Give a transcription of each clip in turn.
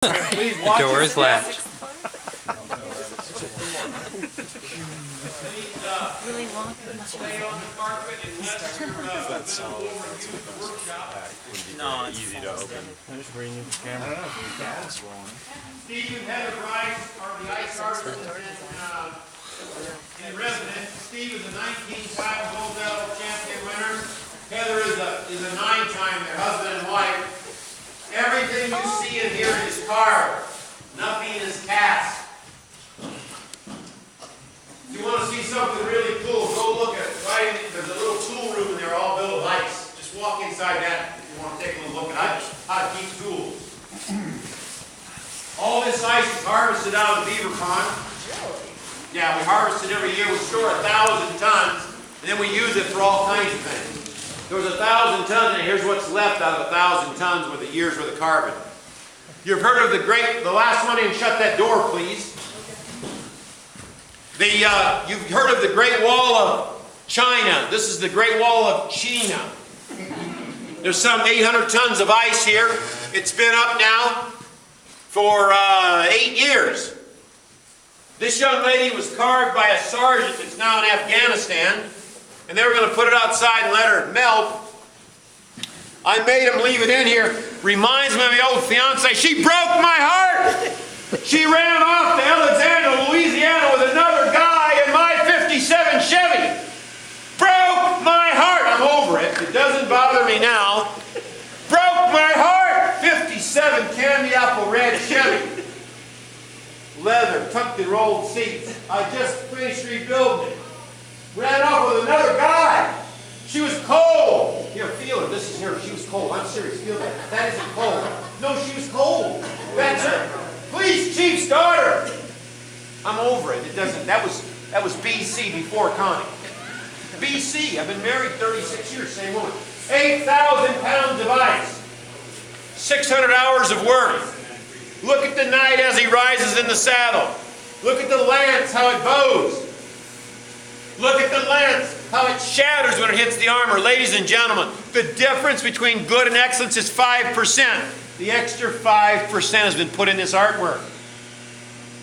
Please watch The door is latched. Really long. Stay on the carpet unless you're No, it's easy to open. I'm just bringing you the camera. Steve and Heather Bryce are the ice artists in residence. Steve is a 19-time gold medal champion winner. Heather is a 9-time, their husband and wife. Everything you see in here is carved. Nothing is cast. If you want to see something really cool, go look at it. There's a little tool room in there all built of ice. Just walk inside that if you want to take a little look at how to keep tools. All this ice is harvested out of the beaver pond. Really? Yeah, we harvest it every year. We store 1,000 tons, and then we use it for all kinds of things. There was 1,000 tons, and here's what's left out of 1,000 tons with a year's worth of carbon. You've heard of the last one in, shut that door, please. You've heard of the Great Wall of China. This is the Great Wall of Chena. There's some 800 tons of ice here. It's been up now for 8 years. This young lady was carved by a sergeant that's now in Afghanistan, and they were going to put it outside and let her melt. I made him leave it in here. Reminds me of the old fiance. She broke my heart. She ran off to Alexandria, Louisiana with another guy in my 57 Chevy. Broke my heart. I'm over it. It doesn't bother me now. Broke my heart. 57 candy apple red Chevy. Leather, tucked and rolled seats. I just finished rebuilding it. Ran off with another guy. She was cold. Here, feel her. This is her. She was cold. I'm serious. Feel that. That isn't cold. No, she was cold. That's her. Police chief's daughter. I'm over it. It doesn't. That was BC, before Connie. BC. I've been married 36 years. Same woman. 8,000 pounds of ice. 600 hours of work. Look at the knight as he rises in the saddle. Look at the lance, how it bows. Look at the lance, how it shatters when it hits the armor. Ladies and gentlemen, the difference between good and excellence is 5%. The extra 5% has been put in this artwork.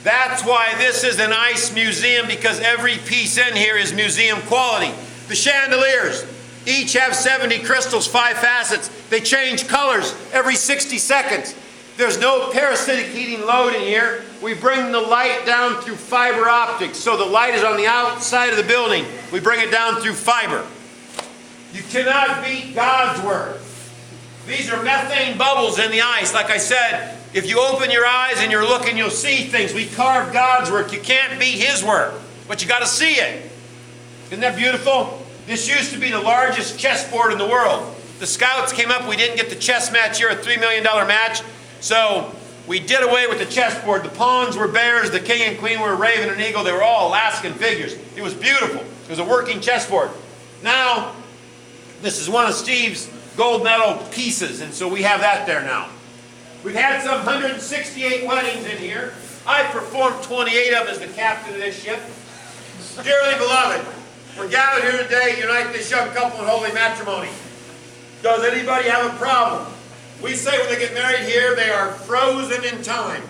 That's why this is an ice museum, because every piece in here is museum quality. The chandeliers each have 70 crystals, 5 facets. They change colors every 60 seconds. There's no parasitic heating load in here. We bring the light down through fiber optics, so the light is on the outside of the building. We bring it down through fiber. You cannot beat God's work. These are methane bubbles in the ice. Like I said, if you open your eyes and you're looking, you'll see things. We carve God's work. You can't beat His work, but you got to see it. Isn't that beautiful? This used to be the largest chessboard in the world. The scouts came up. We didn't get the chess match here, a $3 million match. So we did away with the chessboard. The pawns were bears, the king and queen were a raven and eagle. They were all Alaskan figures. It was beautiful. It was a working chessboard. Now, this is one of Steve's gold medal pieces, and so we have that there now. We've had some 168 weddings in here. I performed 28 of them as the captain of this ship. Dearly beloved, we're gathered here today to unite this young couple in holy matrimony. Does anybody have a problem? We say when they get married here, they are frozen in time.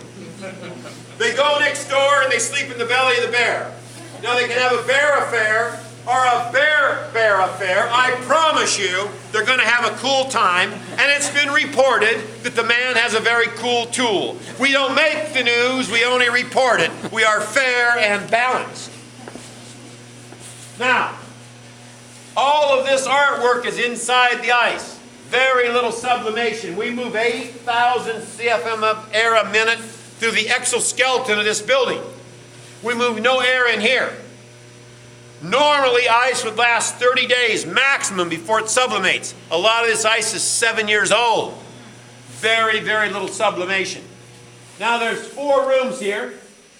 They go next door and they sleep in the belly of the bear. Now they can have a bear affair or a bear affair. I promise you, they're going to have a cool time. And it's been reported that the man has a very cool tool. We don't make the news, we only report it. We are fair and balanced. Now, all of this artwork is inside the ice. Very little sublimation. We move 8,000 CFM of air a minute through the exoskeleton of this building. We move no air in here. Normally, ice would last 30 days maximum before it sublimates. A lot of this ice is 7 years old. Very, very little sublimation. Now there's 4 rooms here.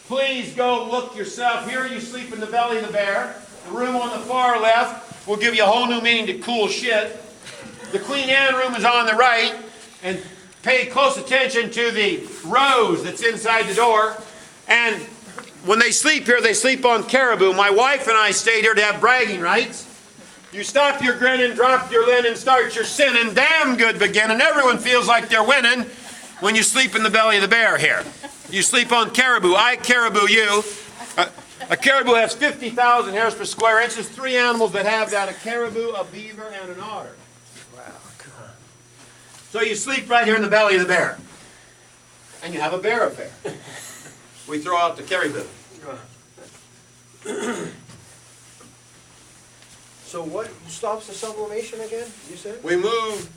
Please go look yourself. Here you sleep in the belly of the bear. The room on the far left will give you a whole new meaning to cool shit. The Queen Anne room is on the right, and pay close attention to the rose that's inside the door. And when they sleep here, they sleep on caribou. My wife and I stayed here to have bragging rights. You stop your grinning, drop your linen, start your sinning, damn good beginning. Everyone feels like they're winning. when you sleep in the belly of the bear here. You sleep on caribou. I caribou you. A caribou has 50,000 hairs per square inch. There's 3 animals that have that: a caribou, a beaver, and an otter. Wow, come on. So you sleep right here in the belly of the bear. And you have a bear affair. We throw out the caribou. So what stops the sublimation again, you said? We move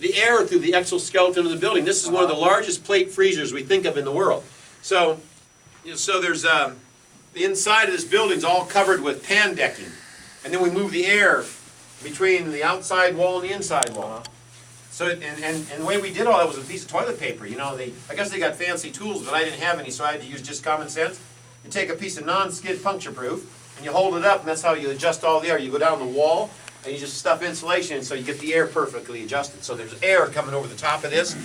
the air through the exoskeleton of the building. This is one of the largest plate freezers we think of in the world. So there's the inside of this building is all covered with pan decking, and then we move the air between the outside wall and the inside wall. So and the way we did all that was a piece of toilet paper. You know, I guess they got fancy tools, but I didn't have any, so I had to use just common sense. You take a piece of non-skid puncture proof, and you hold it up, and that's how you adjust all the air. You go down the wall, and you just stuff insulation, so you get the air perfectly adjusted. So there's air coming over the top of this.